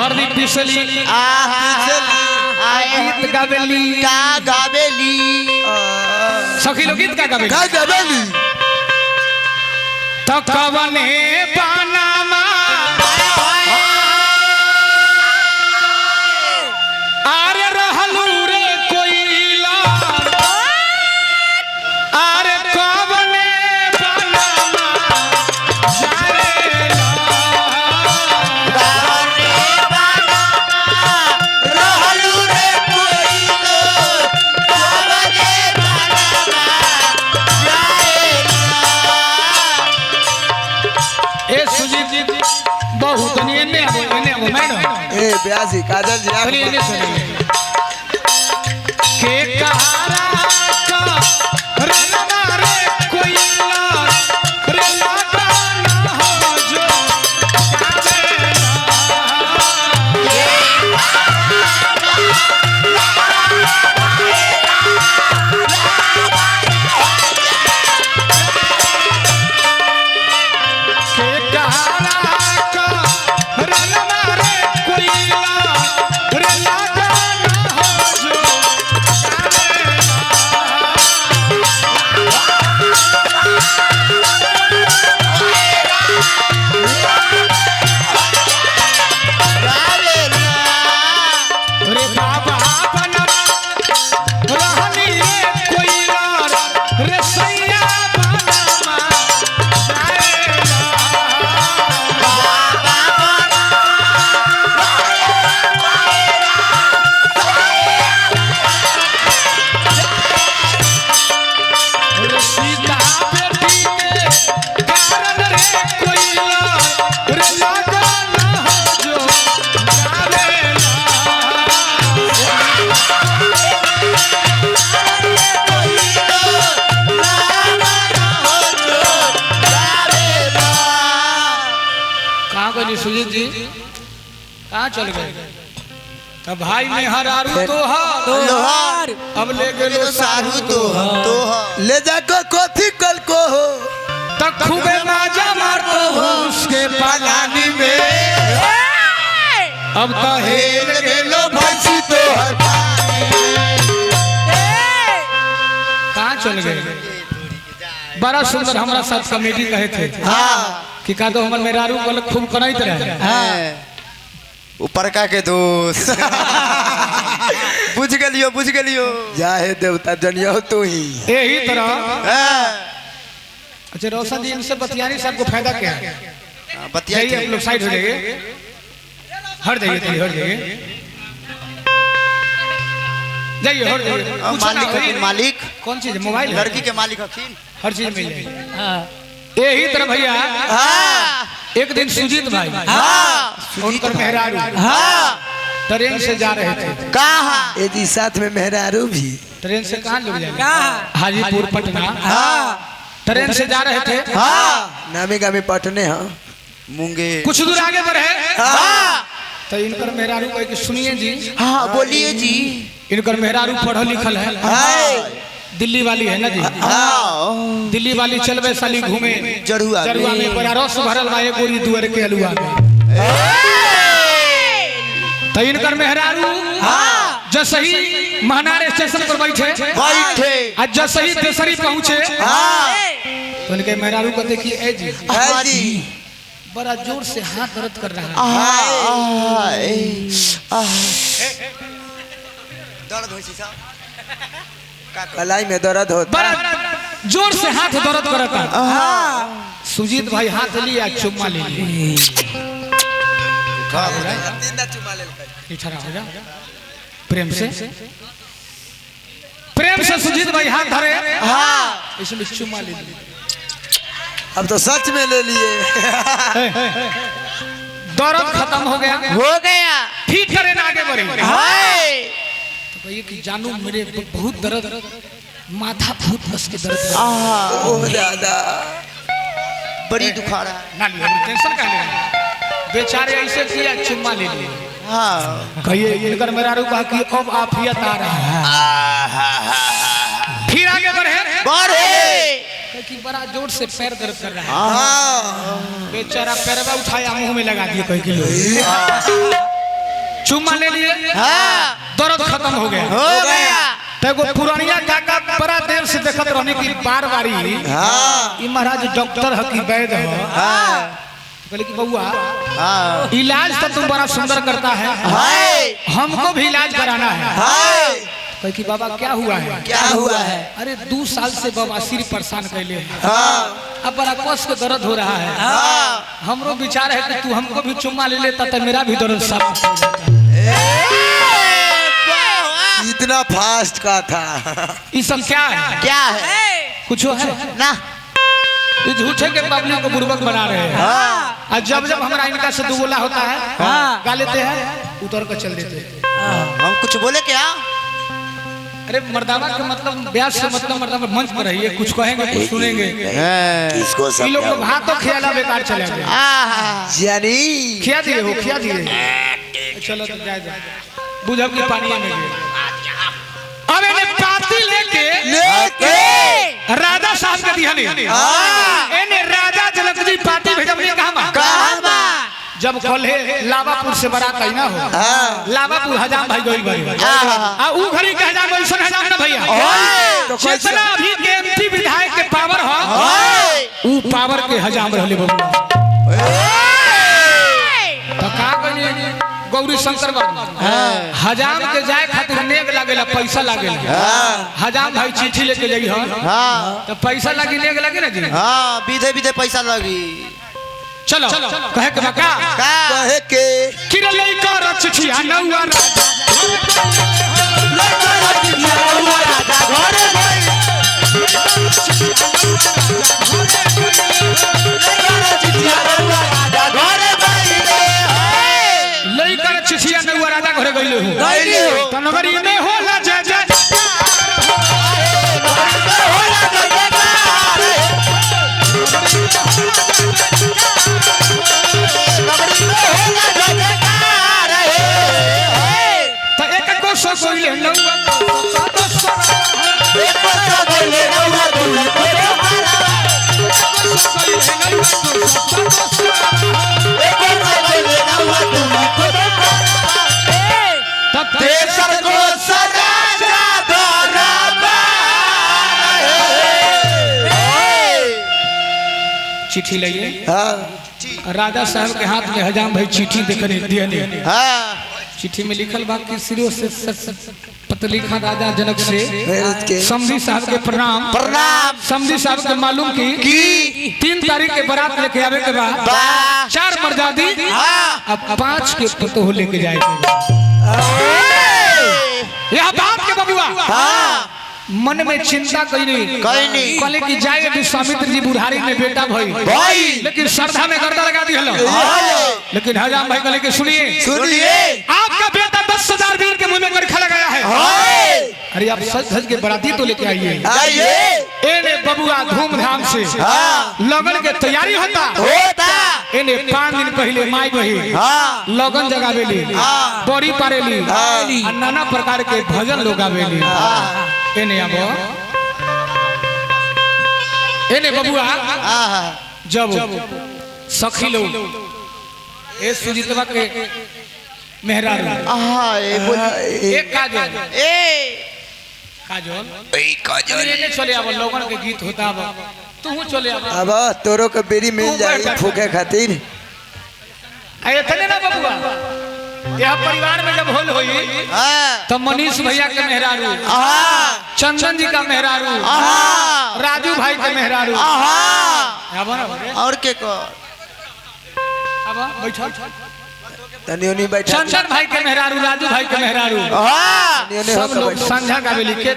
हरदी पिसली गीत गावेली का गावेली सखी लोग गीत का गावेली का गावेली तो कवने पानामा आरे रहलू रे कोइला आरे कवने पानामा जारे रहलू रे कोइलो कवने पानामा ए सुजीत जी बहुत ने मैडम ए ब्यासी काजल जी सुनिए ने सुनिए के कहारा का रलना रे कोइला रे लगा ना हो जो के कहारा का रलना रे कोइला रे लगा ना हो जो रे बाबा बनवा रहनी रे कोइला रे सैया बनवा रे सीता बेटी के कारण रे कोइला रे लगा ना हो जो गावेला कहाँ गए सुजीत जी कहाँ चल गए तब भाई में हरारू तो लोहार अब ले गए सारू तो ले जाको कोथी कल को हो तक खूबे माजा मारतो हो उसके पालानी में अब तो हेल गेलो भैंसी तो कहाँ चल गए बड़ा सुंदर हमारा साथ कमेटी कहे थे कि का तो हमर मेरारू गलत खूब करैत रहे ऊपर का के दोस्त बुझ गलियो जाहे देवता जनियो तू ही यही तरह अच्छा रोशन जी इनसे बतियानी से आपको फायदा क्या है जाइए आप लोग साइड हो जाइए हट जाइए जाइए हट जाइए मालिक मालिक कौन चीज मोबाइल लड़की के मालिक हकीन हर चीज मिल जाएगी यही तरह भैया एक दिन सुजीत भाई उनकर मेहरारू ट्रेन से जा रहे थे कहाँ ए जी साथ में मेहरारू भी ट्रेन से कहाँ लोग जाएंगे हाजीपुर पटना ट्रेन से जा रहे थे नामी गामी पटने हाँ मूंगे कुछ दूर आगे बढ़े तो इनकर मेहरारू कहे कि सुनिए जी हाँ बोलिए जी इनकर मेहरारू पढ़ल लिखल है दिल्ली वाली है ना जी दिल्ली वाली चल वैशाली घूमे जरुआ में बड़ा रस भरल बा एक गोरी दुअर के हलुआ में तो इनकर मेहरारू जैसे ही महनार स्टेशन पर बैठे आज जैसे ही तेसरी पहुंचे तो इनके मेहरारू को देखिए ए जी बड़ा जोर से हाथ दर्द कर रहा है दर्द होई छी कलाई में दर्द होता बड़ा जोर से हाथ दर्द करता सुजीत भाई हाथ लिया चुम्मा ले लिया हो जा प्रेम से सुजीत भाई हाथ धरे इसमें चुम्मा ले लिया अब तो सच में ले लिए दर्द खत्म हो गया ठीक करे ना आगे बढ़े तो कहिए कि जानू मेरे बहुत दर्द माथा फूट बस के दर्द ओ दादा बड़ी दुखाड़ा ना टेंशन का ले बेचारे ऐसे किया चुम्मा ले लिए कहिए इनकर मेहरारू कहा कि अब आफियत आ रहा है फिर आगे बढ़े कि बड़ा जोर से पैर दर्द कर रहा है बेचारा पैरवा उठाया मुंह में लगा दिया कहीं किलो चुम्मा ले लिए, दर्द खत्म हो गया। तो पुरानिया काका बड़ा देर से देखत रहने की बार बारी ई महाराज डॉक्टर है कि वैद्य है, बोले कि बउआ इलाज तो तुम बड़ा सुंदर करता है, हमको भी इलाज कराना है। कहे कि बाबा क्या हुआ है? क्या हुआ है? अरे 2 साल से बाबा सिर परेशान कैले हैं, अब बड़ा कष्ट के दर्द हो रहा है, हमरो विचार है कि तू हमको भी चुम्मा ले लेता तो मेरा भी दर्द साफ हो जाता। इतना फास्ट का था। ये सब क्या है? क्या है? कुछ है ना, ये झूठे के पब्लिक को बुर्बक बना रहे हैं। और जब जब हमारा इनका से दुगोला होता है गा लेते हैं, उतर कर चल देते हैं। हम कुछ बोले क्या? अरे मर्दावा के मतलब ब्यास से मतलब मर्दावा मंच पर रहिए, कुछ कहेंगे कुछ सुनेंगे। किसको ये लोग तो हाथों खेला बेकार चले गए। जानी खिया दिए हो, खिया दिए। चलो तो जाए जाए बुझब की पानी में गए। अब इन्हें पाती लेके राजा साहब के दिया नहीं, इन्हें राजा जनक जी पाती भेजबने कहाँ जब कले लावापुर से बारात आई ना हो, लावापुर हजाम भाई गई गई आ ऊ घड़ी के हजाम वैसन हजाम ना भैया, जितना अभी के एमपी विधायक के पावर हो ऊ पावर के हजाम रहले बबुआ। तो का कहिए गौरी शंकर बाबू हजाम के जाए खातिर नेग लागेला, पैसा लागेला। हजाम भाई चिट्ठी लेके जाई हो तो पैसा लागी, नेग लागे ना जी। विधे विधे पैसा लगी। चलो कहे के बका कहे के किरे लई कर चिठिया नौआ राजा लई कर चिठिया नौआ राजा घरे गइले हो त नगरी में होला जय जय कोइले नौआ चिट्ठी लइए। राजा साहब के हाथ में हजाम भाई चिट्ठी देखने दिया नहीं। चिट्ठी में लिखल बा कि सिरों से पतलिखा राजा जनक से समधी साहब के प्रणाम। समधी साहब के मालूम की 3 तारीख के बारात लेके आवे के बाद 4 मर्दादी अब 5 के पतो लेके जाएंगे। यह बात के बबुआ मन में चिंता कईनी कहले कि जाए विश्वामित्र जी बुढ़ारी में बेटा भाई, लेकिन श्रद्धा में गर्दा लगा दी हलो। लेकिन हजाम भाई कहले कि सुनिए आपका बेटा 10,000 वीर के मुंह में गरखा लगाया है। अरे आप सज धज के बराती तो लेके आइए। एने बबुआ धूमधाम से लगन के तैयारी होता। एने 5 दिन पहले माई बही लगन जगावेली, बड़ी पारेली, नाना प्रकार के भजन लोग गावेली। एने आबो एने बबुआ जब सखी लोग ए सुजीतवा के मेहरारू एक काजल एने चले आबो, लोगन के गीत होता अब तू चले आबो। अब तोरो के बेरी मिल जाई फूके खातिर। एतने ना बबुआ यह परिवार में जब होल होई तो मनीष भैया के मेहरारू, चंदन जी का मेहरारू, राजू भाई के मेहरारू और के को तनियोनी बैठा, चंदन भाई के मेहरारू, राजू भाई के मेहरारू सब लोग संझा गावेली के